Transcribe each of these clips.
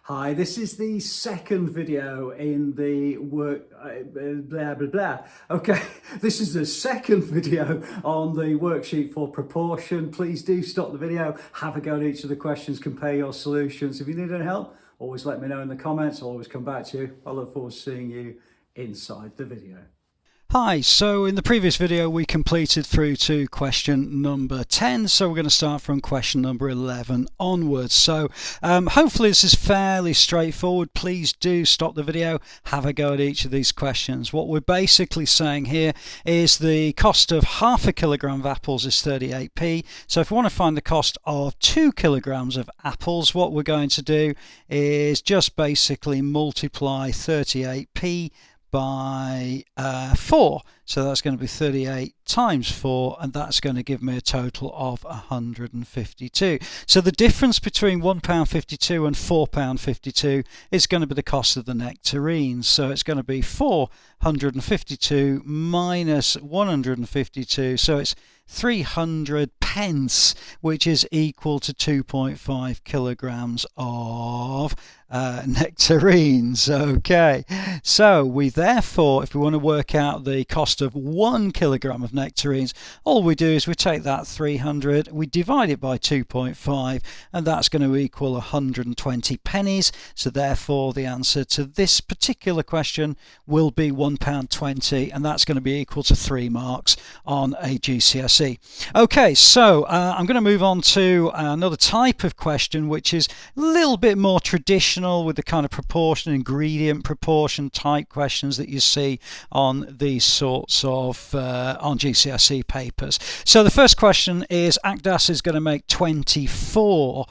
Hi, this is the second video in the blah blah blah. Okay, this is the second video on the worksheet for proportion. Please do stop the video, have a go at each of the questions, compare your solutions. If you need any help, always let me know in the comments. I'll always come back to you. I look forward to seeing you inside the video. Hi, so in the previous video we completed through to question number 10, so we're going to start from question number 11 onwards. So hopefully this is fairly straightforward. Please do stop the video, have a go at each of these questions. What we're basically saying here is the cost of half a kilogram of apples is 38p. So if we want to find the cost of 2 kilograms of apples, what we're going to do is just basically multiply 38p by 4, so that's going to be 38 times 4, and that's going to give me a total of 152. So the difference between £1.52 and £4.52 is going to be the cost of the nectarines. So it's going to be 452 minus 152, so it's 300 pence, which is equal to 2.5 kilograms of nectarines. Okay, so we therefore, if we want to work out the cost of 1 kilogram of nectarines, all we do is we take that 300, we divide it by 2.5, and that's going to equal 120 pennies. So therefore the answer to this particular question will be £1.20, and that's going to be equal to 3 marks on a GCSE. Okay, so I'm going to move on to another type of question, which is a little bit more traditional with the kind of proportion, ingredient proportion type questions that you see on these sorts of on GCSE papers. So the first question is Akdas is going to make 24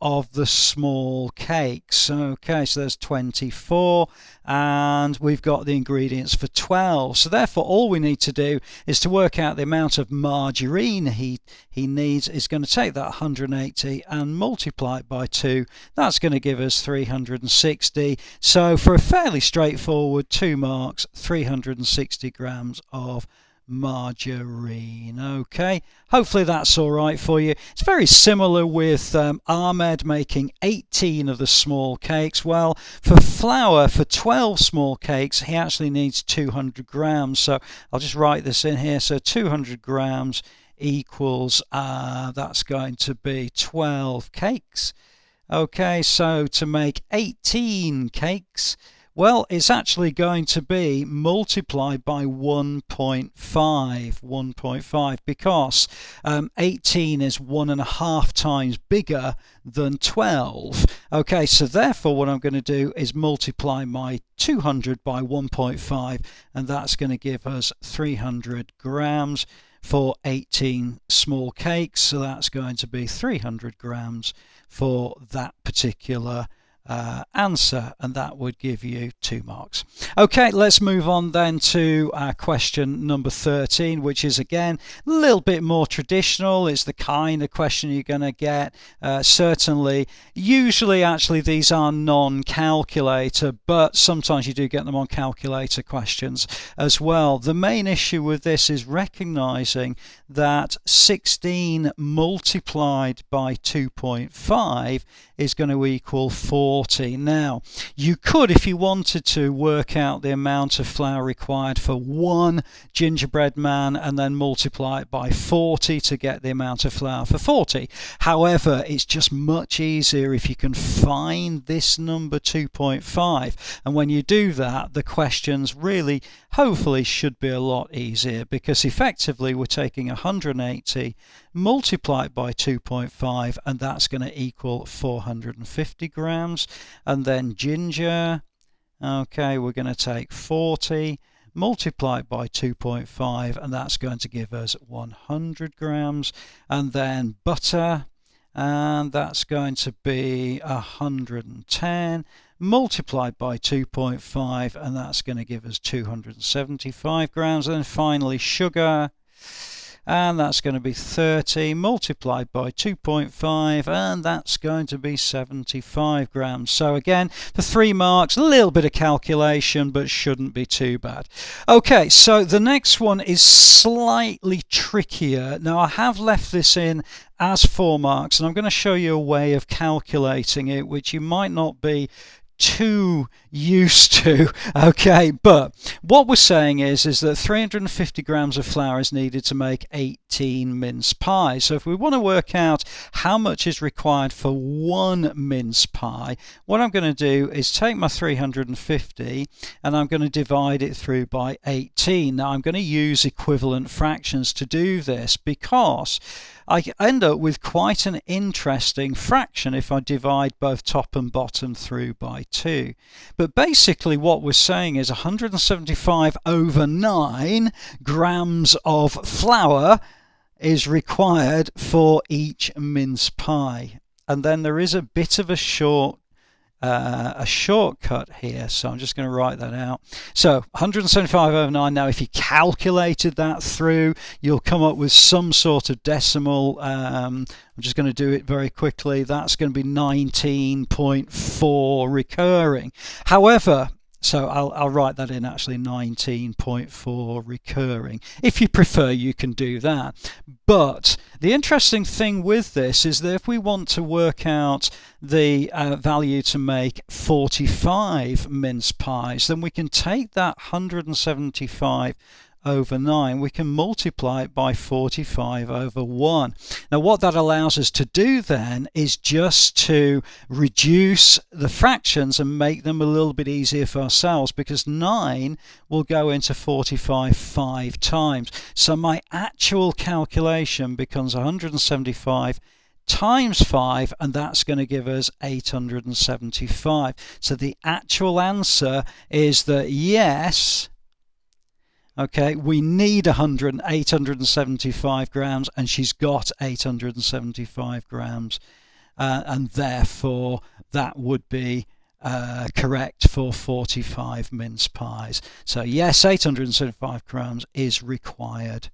of the small cakes. Okay, so there's 24, and we've got the ingredients for 12. So therefore all we need to do is to work out the amount of margarine he needs. Is going to take that 180 and multiply it by 2. That's going to give us 360. So for a fairly straightforward 2 marks, 360 grams of margarine. Okay, hopefully that's all right for you. It's very similar with Ahmed making 18 of the small cakes. Well, for flour for 12 small cakes he actually needs 200 grams, so I'll just write this in here. So 200 grams equals that's going to be 12 cakes. Okay, so to make 18 cakes, well, it's actually going to be multiplied by 1.5, because 18 is 1.5 times bigger than 12. Okay, so therefore what I'm going to do is multiply my 200 by 1.5, and that's going to give us 300 grams for 18 small cakes. So that's going to be 300 grams for that particular answer, and that would give you 2 marks. Okay, let's move on then to question number 13, which is again a little bit more traditional. It's the kind of question you're going to get. Certainly, usually actually these are non-calculator, but sometimes you do get them on calculator questions as well. The main issue with this is recognizing that 16 multiplied by 2.5 is going to equal 40. Now, you could, if you wanted to, work out the amount of flour required for 1 gingerbread man and then multiply it by 40 to get the amount of flour for 40. However, it's just much easier if you can find this number 2.5, and when you do that, the questions really hopefully should be a lot easier, because effectively we're taking 180 multiplied by 2.5, and that's going to equal 450 grams. And then ginger, okay, we're going to take 40 multiplied by 2.5, and that's going to give us 100 grams. And then butter, and that's going to be 110 multiplied by 2.5, and that's going to give us 275 grams. And then finally sugar, and that's going to be 30 multiplied by 2.5, and that's going to be 75 grams. So again, for 3 marks, a little bit of calculation, but shouldn't be too bad. Okay, so the next one is slightly trickier. Now, I have left this in as 4 marks, and I'm going to show you a way of calculating it, which you might not be too used to. Okay, but what we're saying is that 350 grams of flour is needed to make 18 mince pies. So if we want to work out how much is required for 1 mince pie, what I'm going to do is take my 350 and I'm going to divide it through by 18. Now I'm going to use equivalent fractions to do this, because I end up with quite an interesting fraction if I divide both top and bottom through by 2. But basically what we're saying is 175 over 9 grams of flour is required for each mince pie. And then there is a bit of a shortcut here, so I'm just going to write that out. So 175 over 9. Now if you calculated that through, you'll come up with some sort of decimal. I'm just going to do it very quickly. That's going to be 19.4 recurring. However, so I'll write that in, actually 19.4 recurring. If you prefer, you can do that. But the interesting thing with this is that if we want to work out the value to make 45 mince pies, then we can take that 175 over 9, we can multiply it by 45 over 1. Now what that allows us to do then is just to reduce the fractions and make them a little bit easier for ourselves, because 9 will go into 45 5 times. So my actual calculation becomes 175 times 5, and that's going to give us 875. So the actual answer is that yes, okay, we need 875 grams, and she's got 875 grams, and therefore that would be correct for 45 mince pies. So yes, 875 grams is required.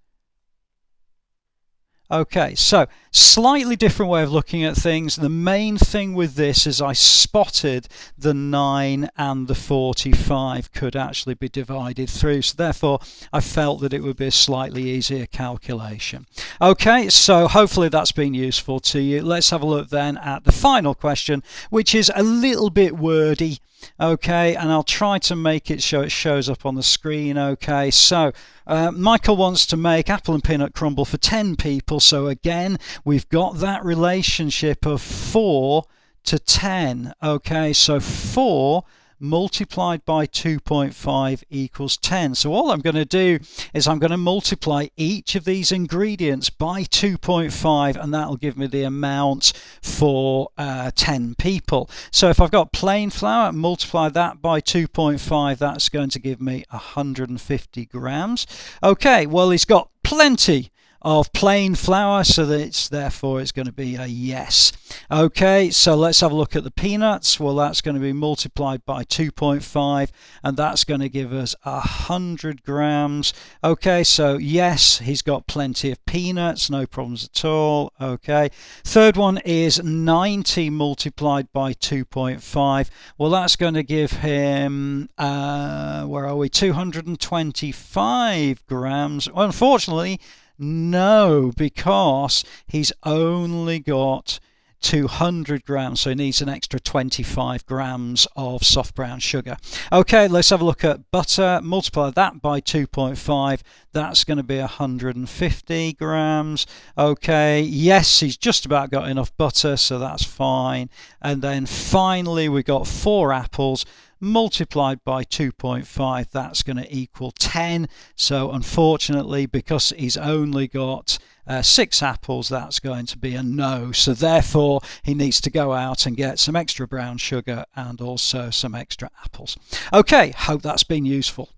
Okay, so slightly different way of looking at things. The main thing with this is I spotted the 9 and the 45 could actually be divided through, so therefore I felt that it would be a slightly easier calculation. Okay, so hopefully that's been useful to you. Let's have a look then at the final question, which is a little bit wordy. Okay, and I'll try to make it so it shows up on the screen. Okay, so Michael wants to make apple and peanut crumble for 10 people. So again, we've got that relationship of 4 to 10. Okay, so 4 multiplied by 2.5 equals 10. So all I'm going to do is I'm going to multiply each of these ingredients by 2.5, and that'll give me the amount for 10 people. So if I've got plain flour, multiply that by 2.5, that's going to give me 150 grams. Okay, well, he's got plenty of plain flour, so that therefore it's going to be a yes. Okay, so let's have a look at the peanuts. Well, that's going to be multiplied by 2.5, and that's going to give us 100 grams. Okay, so yes, he's got plenty of peanuts, no problems at all. Okay, third one is 90 multiplied by 2.5. Well, that's going to give him where are we, 225 grams. Well, unfortunately, no, because he's only got 200 grams, so he needs an extra 25 grams of soft brown sugar. Okay, let's have a look at butter. Multiply that by 2.5, that's going to be 150 grams. Okay, yes, he's just about got enough butter, so that's fine. And then finally we got 4 apples multiplied by 2.5, that's going to equal 10. So unfortunately, because he's only got 6 apples, that's going to be a no. So therefore he needs to go out and get some extra brown sugar and also some extra apples. Okay, hope that's been useful.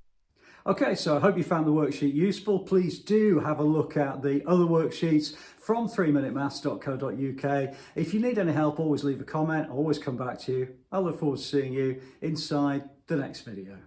Okay, so I hope you found the worksheet useful. Please do have a look at the other worksheets from 3minutemaths.co.uk. If you need any help, always leave a comment. I'll always come back to you. I look forward to seeing you inside the next video.